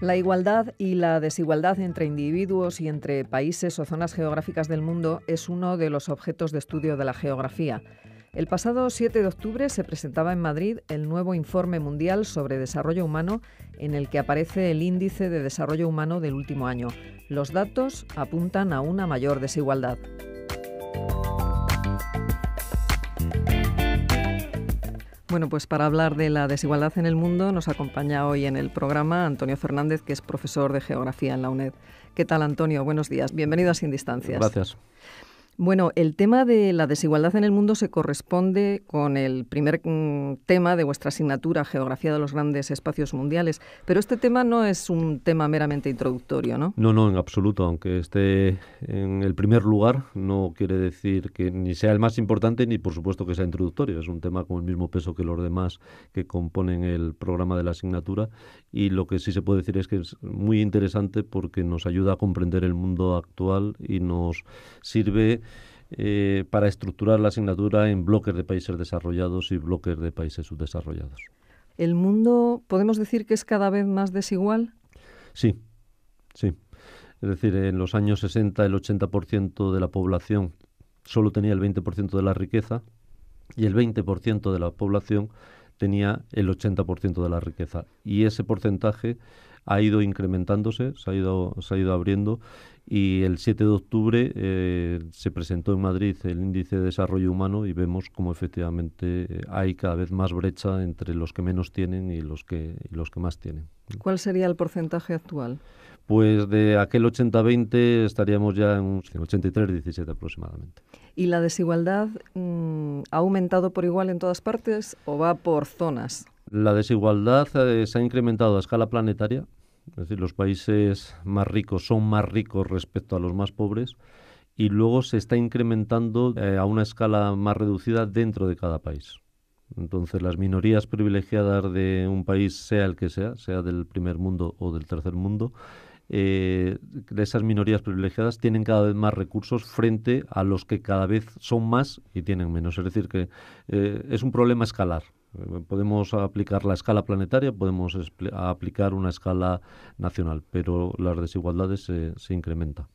La igualdad y la desigualdad entre individuos y entre países o zonas geográficas del mundo es uno de los objetos de estudio de la geografía. El pasado 7 de octubre se presentaba en Madrid el nuevo Informe Mundial sobre Desarrollo Humano, en el que aparece el Índice de Desarrollo Humano del último año. Los datos apuntan a una mayor desigualdad. Bueno, pues para hablar de la desigualdad en el mundo nos acompaña hoy en el programa Antonio Fernández, que es profesor de Geografía en la UNED. ¿Qué tal, Antonio? Buenos días. Bienvenido a Sin Distancias. Gracias. Bueno, el tema de la desigualdad en el mundo se corresponde con el primer tema de vuestra asignatura, Geografía de los Grandes Espacios Mundiales, pero este tema no es un tema meramente introductorio, ¿no? No, en absoluto. Aunque esté en el primer lugar, no quiere decir que ni sea el más importante ni, por supuesto, que sea introductorio. Es un tema con el mismo peso que los demás que componen el programa de la asignatura, y lo que sí se puede decir es que es muy interesante porque nos ayuda a comprender el mundo actual y nos sirve para estructurar la asignatura en bloques de países desarrollados y bloques de países subdesarrollados. ¿El mundo podemos decir que es cada vez más desigual? Sí. Es decir, en los años 60 el 80% de la población solo tenía el 20% de la riqueza y el 20% de la población tenía el 80% de la riqueza. Y ese porcentaje ha ido incrementándose, se ha ido abriendo, y el 7 de octubre se presentó en Madrid el Índice de Desarrollo Humano y vemos cómo efectivamente hay cada vez más brecha entre los que menos tienen y los que más tienen. ¿Cuál sería el porcentaje actual? Pues de aquel 80-20 estaríamos ya en un 83-17 aproximadamente. ¿Y la desigualdad ha aumentado por igual en todas partes o va por zonas? La desigualdad se ha incrementado a escala planetaria, es decir, los países más ricos son más ricos respecto a los más pobres, y luego se está incrementando a una escala más reducida dentro de cada país. Entonces, las minorías privilegiadas de un país, sea el que sea del primer mundo o del tercer mundo, de esas minorías privilegiadas tienen cada vez más recursos frente a los que cada vez son más y tienen menos. Es decir, que es un problema escalar. Podemos aplicar la escala planetaria, podemos aplicar una escala nacional, pero las desigualdades se incrementan.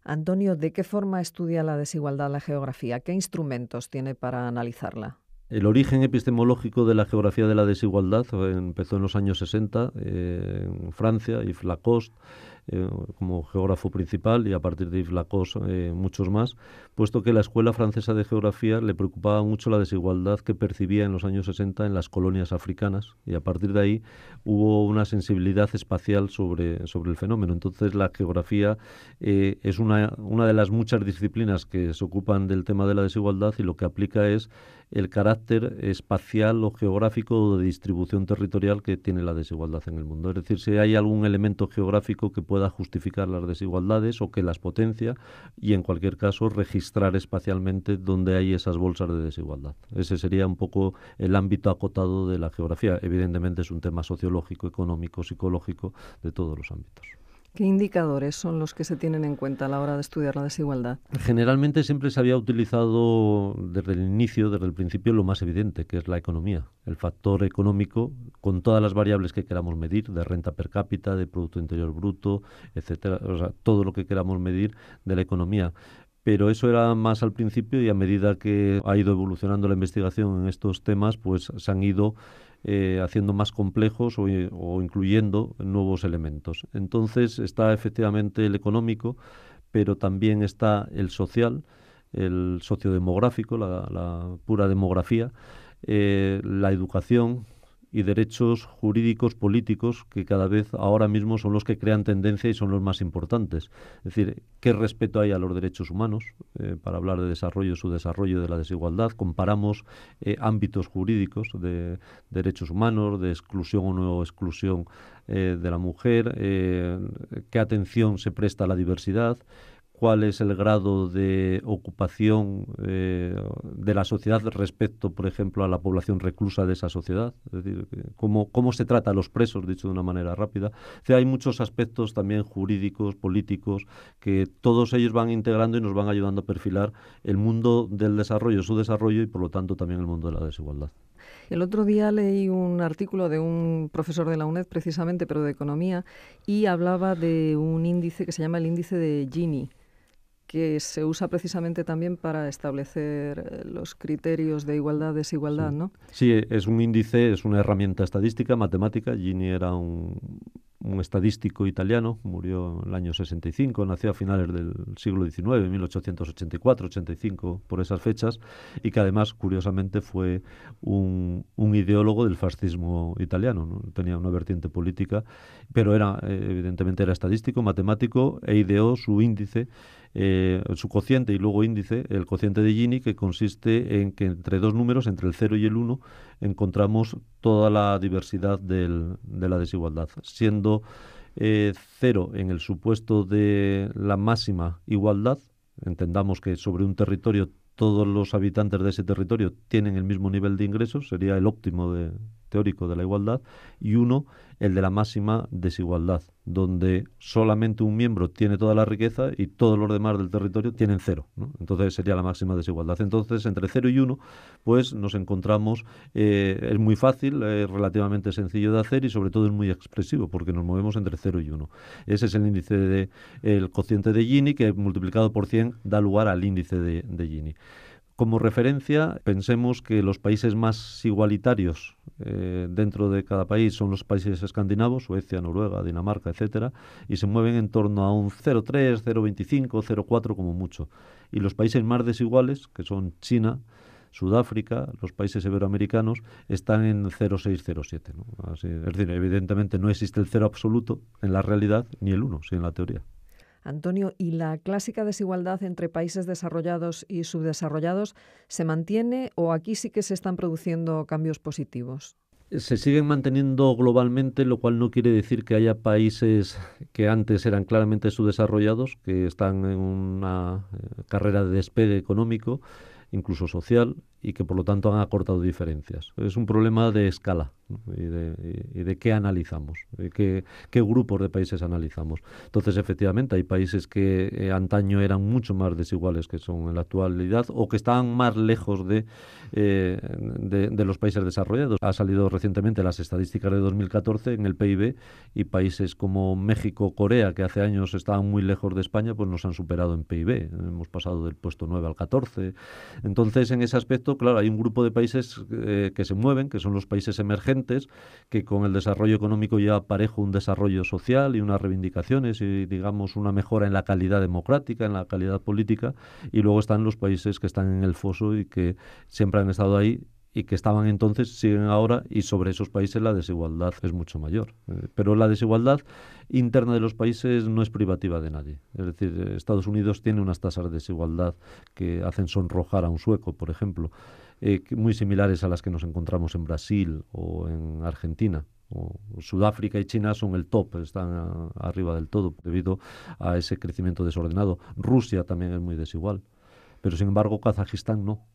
Antonio, ¿de qué forma estudia la desigualdad la geografía? ¿Qué instrumentos tiene para analizarla? El origen epistemológico de la geografía de la desigualdad empezó en los años 60 en Francia, Yves Lacoste como geógrafo principal, y a partir de Yves Lacoste muchos más, puesto que la Escuela Francesa de Geografía le preocupaba mucho la desigualdad que percibía en los años 60 en las colonias africanas, y a partir de ahí hubo una sensibilidad espacial sobre el fenómeno. Entonces la geografía es una de las muchas disciplinas que se ocupan del tema de la desigualdad, y lo que aplica es el carácter espacial o geográfico o de distribución territorial que tiene la desigualdad en el mundo. Es decir, si hay algún elemento geográfico que pueda justificar las desigualdades o que las potencia, y en cualquier caso registrar espacialmente dónde hay esas bolsas de desigualdad. Ese sería un poco el ámbito acotado de la geografía. Evidentemente es un tema sociológico, económico, psicológico, de todos los ámbitos. ¿Qué indicadores son los que se tienen en cuenta a la hora de estudiar la desigualdad? Generalmente siempre se había utilizado desde el principio, lo más evidente, que es la economía. El factor económico, con todas las variables que queramos medir, de renta per cápita, de Producto Interior Bruto, etcétera, o sea, todo lo que queramos medir de la economía. Pero eso era más al principio, y a medida que ha ido evolucionando la investigación en estos temas, pues se han ido haciendo más complejos o incluyendo nuevos elementos. Entonces está efectivamente el económico, pero también está el social, el sociodemográfico, la pura demografía, la educación y derechos jurídicos políticos, que cada vez ahora mismo son los que crean tendencia y son los más importantes. Es decir, ¿qué respeto hay a los derechos humanos? Para hablar de desarrollo, su desarrollo, de la desigualdad, comparamos ámbitos jurídicos de derechos humanos, de exclusión o no exclusión de la mujer, qué atención se presta a la diversidad, cuál es el grado de ocupación de la sociedad respecto, por ejemplo, a la población reclusa de esa sociedad, es decir, cómo se trata a los presos, dicho de una manera rápida. O sea, hay muchos aspectos también jurídicos, políticos, que todos ellos van integrando y nos van ayudando a perfilar el mundo del desarrollo, su desarrollo, y por lo tanto también el mundo de la desigualdad. El otro día leí un artículo de un profesor de la UNED, precisamente, pero de economía, y hablaba de un índice que se llama el índice de Gini, que se usa precisamente también para establecer los criterios de igualdad-desigualdad, Sí. ¿no? Sí, es un índice, es una herramienta estadística, matemática. Gini era un estadístico italiano, murió en el año 65, nació a finales del siglo XIX, 1884, 85, por esas fechas, y que además, curiosamente, fue un ideólogo del fascismo italiano, ¿no? Tenía una vertiente política, pero evidentemente era estadístico, matemático, e ideó su índice, su cociente y luego índice, el cociente de Gini, que consiste en que entre dos números, entre el 0 y el 1, encontramos toda la diversidad de la desigualdad, siendo 0 en el supuesto de la máxima igualdad. Entendamos que sobre un territorio todos los habitantes de ese territorio tienen el mismo nivel de ingresos, sería el óptimo teórico de la igualdad, y 1, el de la máxima desigualdad, donde solamente un miembro tiene toda la riqueza y todos los demás del territorio tienen 0, ¿no? Entonces sería la máxima desigualdad. Entonces, entre 0 y 1, pues nos encontramos, es muy fácil, es relativamente sencillo de hacer y sobre todo es muy expresivo, porque nos movemos entre 0 y 1. Ese es el índice el cociente de Gini, que multiplicado por 100 da lugar al índice de Gini. Como referencia, pensemos que los países más igualitarios dentro de cada país son los países escandinavos, Suecia, Noruega, Dinamarca, etcétera, y se mueven en torno a un 0,3, 0,25, 0,4 como mucho. Y los países más desiguales, que son China, Sudáfrica, los países iberoamericanos, están en 0,6, 0,7, ¿no? Así, es decir, evidentemente no existe el 0 absoluto en la realidad, ni el 1, sí en la teoría. Antonio, ¿y la clásica desigualdad entre países desarrollados y subdesarrollados se mantiene o aquí sí que se están produciendo cambios positivos? Se siguen manteniendo globalmente, lo cual no quiere decir que haya países que antes eran claramente subdesarrollados, que están en una carrera de despegue económico, incluso social, y que por lo tanto han acortado diferencias. Es un problema de escala, ¿no? y de qué analizamos, qué grupos de países analizamos. Entonces, efectivamente, hay países que antaño eran mucho más desiguales que son en la actualidad o que estaban más lejos de los países desarrollados. Ha salido recientemente las estadísticas de 2014 en el PIB y países como México, Corea, que hace años estaban muy lejos de España, pues nos han superado en PIB. Hemos pasado del puesto 9 al 14. Entonces, en ese aspecto, claro, hay un grupo de países que se mueven, que son los países emergentes, que con el desarrollo económico lleva parejo un desarrollo social y unas reivindicaciones y, digamos, una mejora en la calidad democrática, en la calidad política, y luego están los países que están en el foso y que siempre han estado ahí y que estaban entonces, siguen ahora, y sobre esos países la desigualdad es mucho mayor. Pero la desigualdad interna de los países no es privativa de nadie. Es decir, Estados Unidos tiene unas tasas de desigualdad que hacen sonrojar a un sueco, por ejemplo, muy similares a las que nos encontramos en Brasil o en Argentina. Sudáfrica y China son el top, están arriba del todo debido a ese crecimiento desordenado. Rusia también es muy desigual, pero sin embargo Kazajistán no,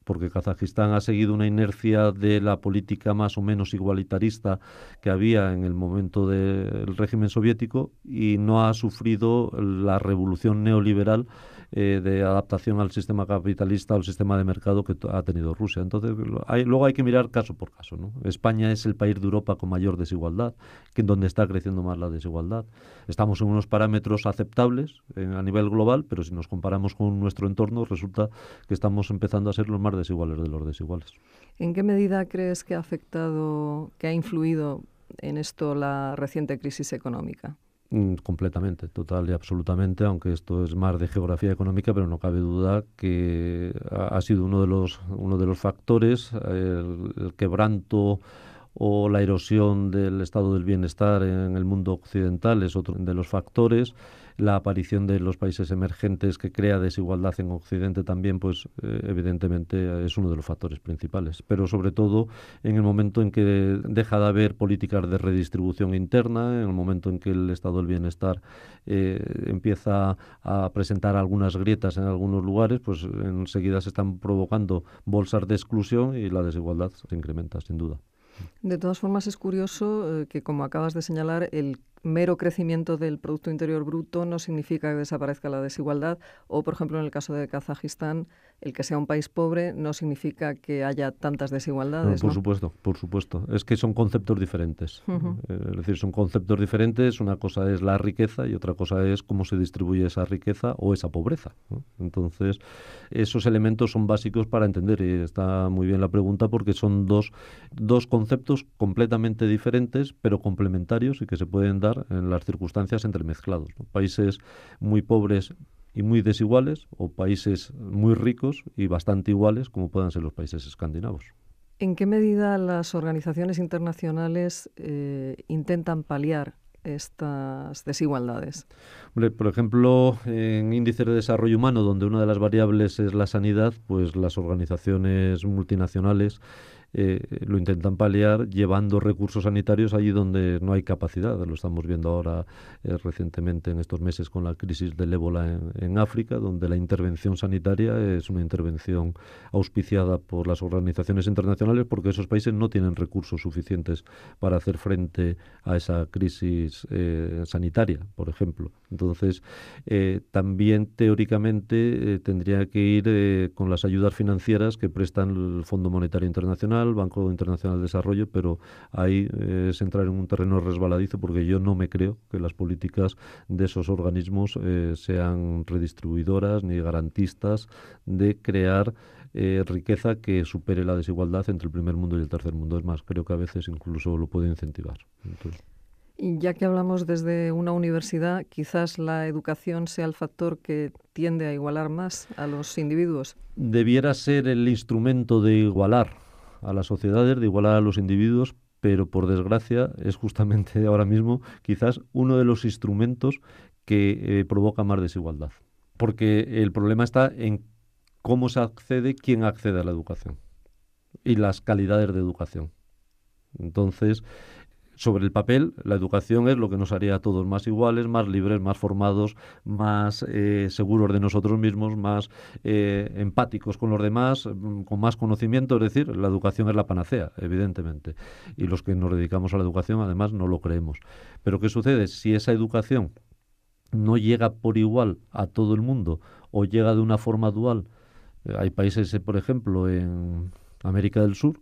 porque Kazajistán ha seguido una inercia de la política más o menos igualitarista que había en el momento del régimen soviético y no ha sufrido la revolución neoliberal de adaptación al sistema capitalista o al sistema de mercado que ha tenido Rusia. Entonces, luego hay que mirar caso por caso, ¿no? España es el país de Europa con mayor desigualdad, que donde está creciendo más la desigualdad. Estamos en unos parámetros aceptables a nivel global, pero si nos comparamos con nuestro entorno, resulta que estamos empezando a ser los más desiguales de los desiguales. ¿En qué medida crees que ha influido en esto la reciente crisis económica? Completamente, total y absolutamente, aunque esto es más de geografía económica, pero no cabe duda que ha sido uno de los factores, el quebranto o la erosión del estado del bienestar en el mundo occidental es otro de los factores. La aparición de los países emergentes que crea desigualdad en Occidente también, pues evidentemente es uno de los factores principales. Pero sobre todo en el momento en que deja de haber políticas de redistribución interna, en el momento en que el estado del bienestar empieza a presentar algunas grietas en algunos lugares, pues enseguida se están provocando bolsas de exclusión y la desigualdad se incrementa, sin duda. De todas formas, es curioso que, como acabas de señalar, el mero crecimiento del Producto Interior Bruto no significa que desaparezca la desigualdad, o, por ejemplo, en el caso de Kazajistán, el que sea un país pobre no significa que haya tantas desigualdades, Por ¿no? supuesto, por supuesto. Es que son conceptos diferentes. Es decir, son conceptos diferentes. Una cosa es la riqueza y otra cosa es cómo se distribuye esa riqueza o esa pobreza, ¿no? Entonces, esos elementos son básicos para entender. Y está muy bien la pregunta porque son dos conceptos completamente diferentes, pero complementarios y que se pueden dar en las circunstancias entremezclados, ¿no? Países muy pobres y muy desiguales, o países muy ricos y bastante iguales, como puedan ser los países escandinavos. ¿En qué medida las organizaciones internacionales intentan paliar estas desigualdades? Hombre, por ejemplo, en índices de desarrollo humano, donde una de las variables es la sanidad, pues las organizaciones multinacionales lo intentan paliar llevando recursos sanitarios allí donde no hay capacidad. Lo estamos viendo ahora recientemente en estos meses con la crisis del ébola en África, donde la intervención sanitaria es una intervención auspiciada por las organizaciones internacionales porque esos países no tienen recursos suficientes para hacer frente a esa crisis sanitaria, por ejemplo. Entonces, también teóricamente tendría que ir con las ayudas financieras que prestan el Fondo Monetario Internacional, el Banco Internacional de Desarrollo, pero ahí es entrar en un terreno resbaladizo porque yo no me creo que las políticas de esos organismos sean redistribuidoras ni garantistas de crear riqueza que supere la desigualdad entre el primer mundo y el tercer mundo. Es más, creo que a veces incluso lo puede incentivar. Entonces, Y ya que hablamos desde una universidad, quizás la educación sea el factor que tiende a igualar más a los individuos. debiera ser el instrumento de igualar a las sociedades, de igualar a los individuos, pero por desgracia es justamente ahora mismo quizás uno de los instrumentos que provoca más desigualdad. Porque el problema está en cómo se accede, quién accede a la educación y las calidades de educación. Entonces, sobre el papel, la educación es lo que nos haría a todos más iguales, más libres, más formados, más seguros de nosotros mismos, más empáticos con los demás, con más conocimiento. Es decir, la educación es la panacea, evidentemente. Y los que nos dedicamos a la educación, además, no lo creemos. Pero ¿qué sucede? Si esa educación no llega por igual a todo el mundo o llega de una forma dual, hay países, por ejemplo, en América del Sur,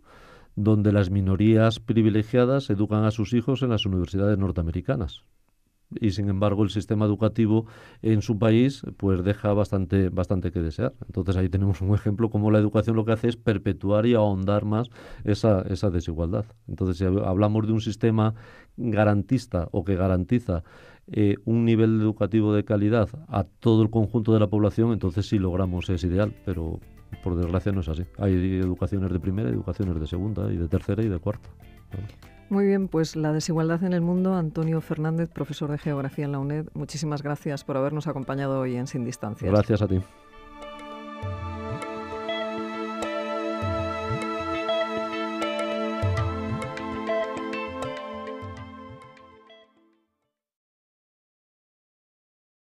donde las minorías privilegiadas educan a sus hijos en las universidades norteamericanas. Y sin embargo el sistema educativo en su país pues deja bastante que desear. Entonces ahí tenemos un ejemplo como la educación lo que hace es perpetuar y ahondar más esa desigualdad. Entonces si hablamos de un sistema garantista o que garantiza un nivel educativo de calidad a todo el conjunto de la población, entonces sí logramos ese ideal, pero por desgracia no es así. Hay educaciones de primera, educaciones de segunda y de tercera y de cuarta. Muy bien, pues la desigualdad en el mundo. Antonio Fernández, profesor de Geografía en la UNED, muchísimas gracias por habernos acompañado hoy en Sin Distancias. Gracias a ti.